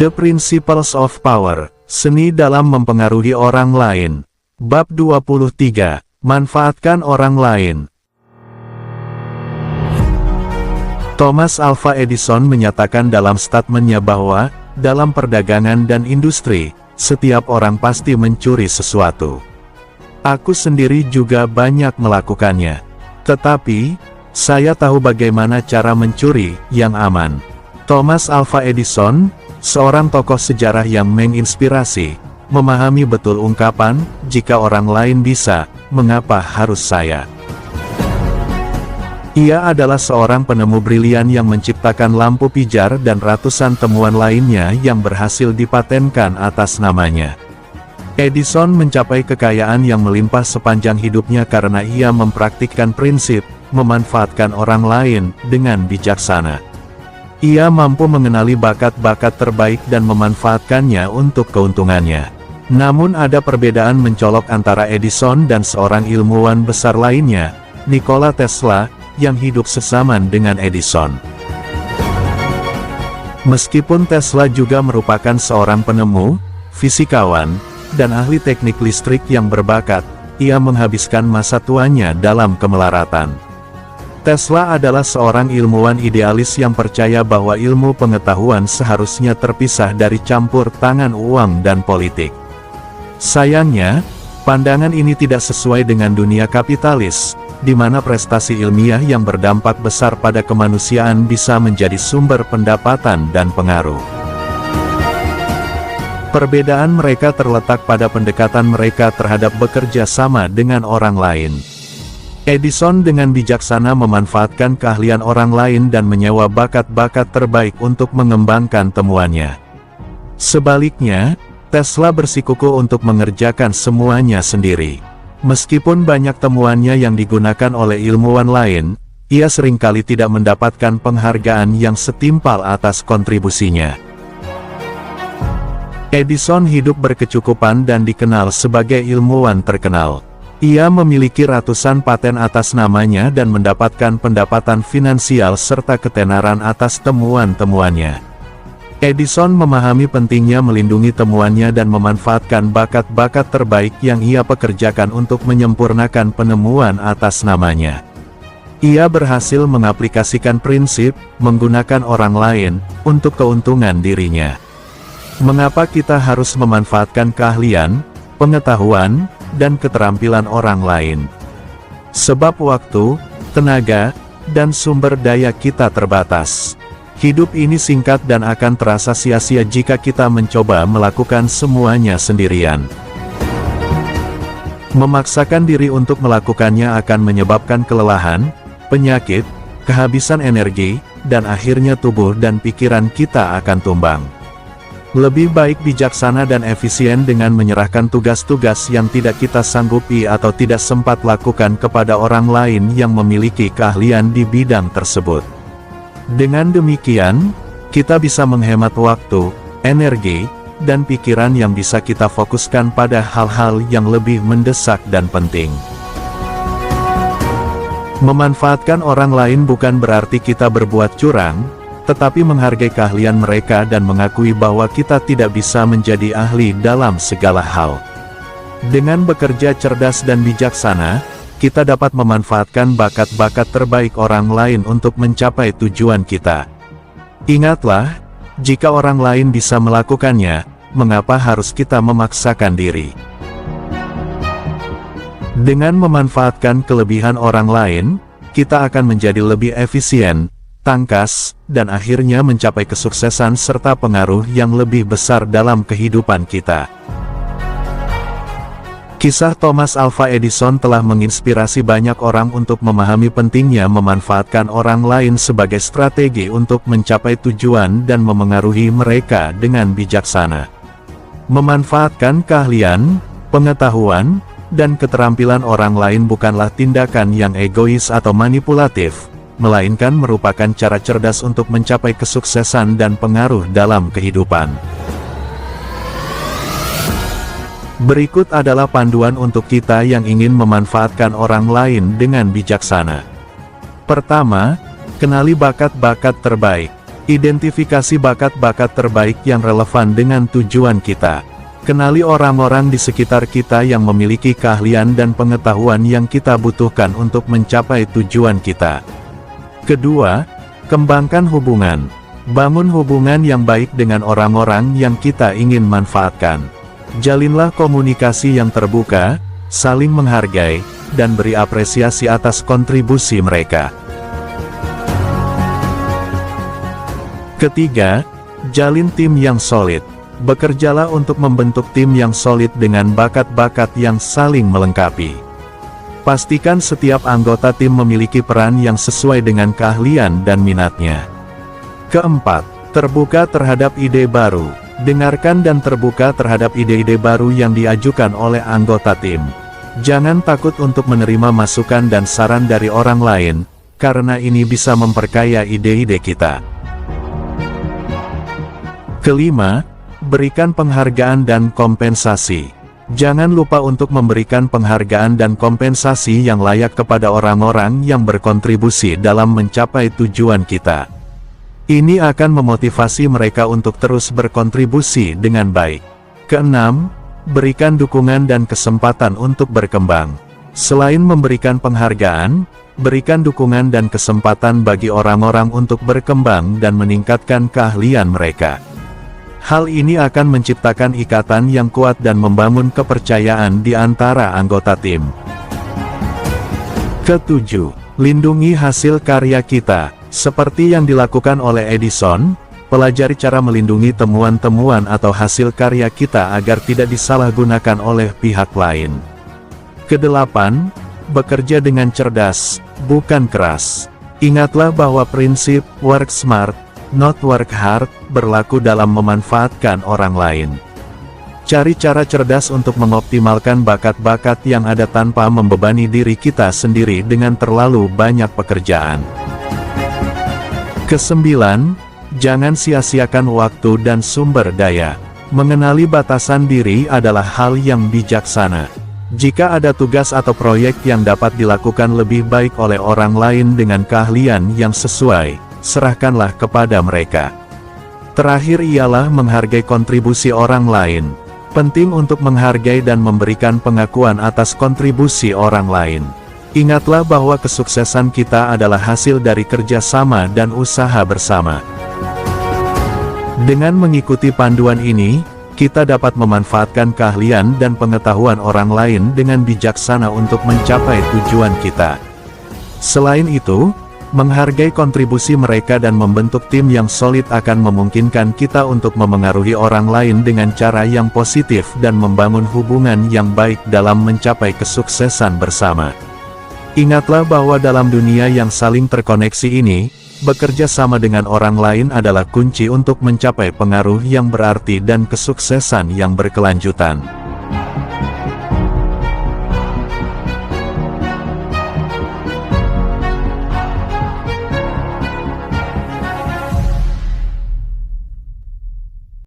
The Principles of Power, Seni dalam Mempengaruhi Orang Lain. Bab 23, Manfaatkan Orang Lain. Thomas Alva Edison menyatakan dalam statementnya bahwa, dalam perdagangan dan industri, setiap orang pasti mencuri sesuatu. Aku sendiri juga banyak melakukannya. Tetapi, saya tahu bagaimana cara mencuri yang aman. Thomas Alva Edison, seorang tokoh sejarah yang menginspirasi, memahami betul ungkapan, jika orang lain bisa, mengapa harus saya? Ia adalah seorang penemu brilian yang menciptakan lampu pijar dan ratusan temuan lainnya yang berhasil dipatenkan atas namanya. Edison mencapai kekayaan yang melimpah sepanjang hidupnya karena ia mempraktikkan prinsip, memanfaatkan orang lain, dengan bijaksana. Ia mampu mengenali bakat-bakat terbaik dan memanfaatkannya untuk keuntungannya. Namun ada perbedaan mencolok antara Edison dan seorang ilmuwan besar lainnya, Nikola Tesla, yang hidup sesaman dengan Edison. Meskipun Tesla juga merupakan seorang penemu, fisikawan, dan ahli teknik listrik yang berbakat, ia menghabiskan masa tuanya dalam kemelaratan. Tesla adalah seorang ilmuwan idealis yang percaya bahwa ilmu pengetahuan seharusnya terpisah dari campur tangan uang dan politik. Sayangnya, pandangan ini tidak sesuai dengan dunia kapitalis, di mana prestasi ilmiah yang berdampak besar pada kemanusiaan bisa menjadi sumber pendapatan dan pengaruh. Perbedaan mereka terletak pada pendekatan mereka terhadap bekerja sama dengan orang lain. Edison dengan bijaksana memanfaatkan keahlian orang lain dan menyewa bakat-bakat terbaik untuk mengembangkan temuannya. Sebaliknya, Tesla bersikukuh untuk mengerjakan semuanya sendiri. Meskipun banyak temuannya yang digunakan oleh ilmuwan lain, ia seringkali tidak mendapatkan penghargaan yang setimpal atas kontribusinya. Edison hidup berkecukupan dan dikenal sebagai ilmuwan terkenal. Ia memiliki ratusan paten atas namanya dan mendapatkan pendapatan finansial serta ketenaran atas temuan-temuannya. Edison memahami pentingnya melindungi temuannya dan memanfaatkan bakat-bakat terbaik yang ia pekerjakan untuk menyempurnakan penemuan atas namanya. Ia berhasil mengaplikasikan prinsip, menggunakan orang lain, untuk keuntungan dirinya. Mengapa kita harus memanfaatkan keahlian, pengetahuan, dan keterampilan orang lain? Sebab waktu, tenaga, dan sumber daya kita terbatas. Hidup ini singkat dan akan terasa sia-sia jika kita mencoba melakukan semuanya sendirian. Memaksakan diri untuk melakukannya akan menyebabkan kelelahan, penyakit, kehabisan energi, dan akhirnya tubuh dan pikiran kita akan tumbang. Lebih baik bijaksana dan efisien dengan menyerahkan tugas-tugas yang tidak kita sanggupi atau tidak sempat lakukan kepada orang lain yang memiliki keahlian di bidang tersebut. Dengan demikian, kita bisa menghemat waktu, energi, dan pikiran yang bisa kita fokuskan pada hal-hal yang lebih mendesak dan penting. Memanfaatkan orang lain bukan berarti kita berbuat curang, tetapi menghargai keahlian mereka dan mengakui bahwa kita tidak bisa menjadi ahli dalam segala hal. Dengan bekerja cerdas dan bijaksana, kita dapat memanfaatkan bakat-bakat terbaik orang lain untuk mencapai tujuan kita. Ingatlah, jika orang lain bisa melakukannya, mengapa harus kita memaksakan diri? Dengan memanfaatkan kelebihan orang lain, kita akan menjadi lebih efisien, tangkas, dan akhirnya mencapai kesuksesan serta pengaruh yang lebih besar dalam kehidupan kita. Kisah Thomas Alva Edison telah menginspirasi banyak orang untuk memahami pentingnya memanfaatkan orang lain sebagai strategi untuk mencapai tujuan dan memengaruhi mereka dengan bijaksana. Memanfaatkan keahlian, pengetahuan, dan keterampilan orang lain bukanlah tindakan yang egois atau manipulatif, melainkan merupakan cara cerdas untuk mencapai kesuksesan dan pengaruh dalam kehidupan. Berikut adalah panduan untuk kita yang ingin memanfaatkan orang lain dengan bijaksana. Pertama, kenali bakat-bakat terbaik. Identifikasi bakat-bakat terbaik yang relevan dengan tujuan kita. Kenali orang-orang di sekitar kita yang memiliki keahlian dan pengetahuan yang kita butuhkan untuk mencapai tujuan kita. Kedua, kembangkan hubungan. Bangun hubungan yang baik dengan orang-orang yang kita ingin manfaatkan. Jalinlah komunikasi yang terbuka, saling menghargai, dan beri apresiasi atas kontribusi mereka. Ketiga, jalin tim yang solid. Bekerjalah untuk membentuk tim yang solid dengan bakat-bakat yang saling melengkapi. Pastikan setiap anggota tim memiliki peran yang sesuai dengan keahlian dan minatnya. Keempat, terbuka terhadap ide baru. Dengarkan dan terbuka terhadap ide-ide baru yang diajukan oleh anggota tim. Jangan takut untuk menerima masukan dan saran dari orang lain, karena ini bisa memperkaya ide-ide kita. Kelima, berikan penghargaan dan kompensasi. Jangan lupa untuk memberikan penghargaan dan kompensasi yang layak kepada orang-orang yang berkontribusi dalam mencapai tujuan kita. Ini akan memotivasi mereka untuk terus berkontribusi dengan baik. Keenam, berikan dukungan dan kesempatan untuk berkembang. Selain memberikan penghargaan, berikan dukungan dan kesempatan bagi orang-orang untuk berkembang dan meningkatkan keahlian mereka. Hal ini akan menciptakan ikatan yang kuat dan membangun kepercayaan di antara anggota tim. Ketujuh, lindungi hasil karya kita. Seperti yang dilakukan oleh Edison, pelajari cara melindungi temuan-temuan atau hasil karya kita agar tidak disalahgunakan oleh pihak lain. Kedelapan, bekerja dengan cerdas, bukan keras. Ingatlah bahwa prinsip work smart, not work hard, berlaku dalam memanfaatkan orang lain. Cari cara cerdas untuk mengoptimalkan bakat-bakat yang ada tanpa membebani diri kita sendiri dengan terlalu banyak pekerjaan. Kesembilan, jangan sia-siakan waktu dan sumber daya. Mengenali batasan diri adalah hal yang bijaksana. Jika ada tugas atau proyek yang dapat dilakukan lebih baik oleh orang lain dengan keahlian yang sesuai, serahkanlah kepada mereka. Terakhir ialah menghargai kontribusi orang lain. Penting untuk menghargai dan memberikan pengakuan atas kontribusi orang lain. Ingatlah bahwa kesuksesan kita adalah hasil dari kerja sama dan usaha bersama. Dengan mengikuti panduan ini, kita dapat memanfaatkan keahlian dan pengetahuan orang lain dengan bijaksana untuk mencapai tujuan kita. Selain itu, menghargai kontribusi mereka dan membentuk tim yang solid akan memungkinkan kita untuk memengaruhi orang lain dengan cara yang positif dan membangun hubungan yang baik dalam mencapai kesuksesan bersama. Ingatlah bahwa dalam dunia yang saling terkoneksi ini, bekerja sama dengan orang lain adalah kunci untuk mencapai pengaruh yang berarti dan kesuksesan yang berkelanjutan.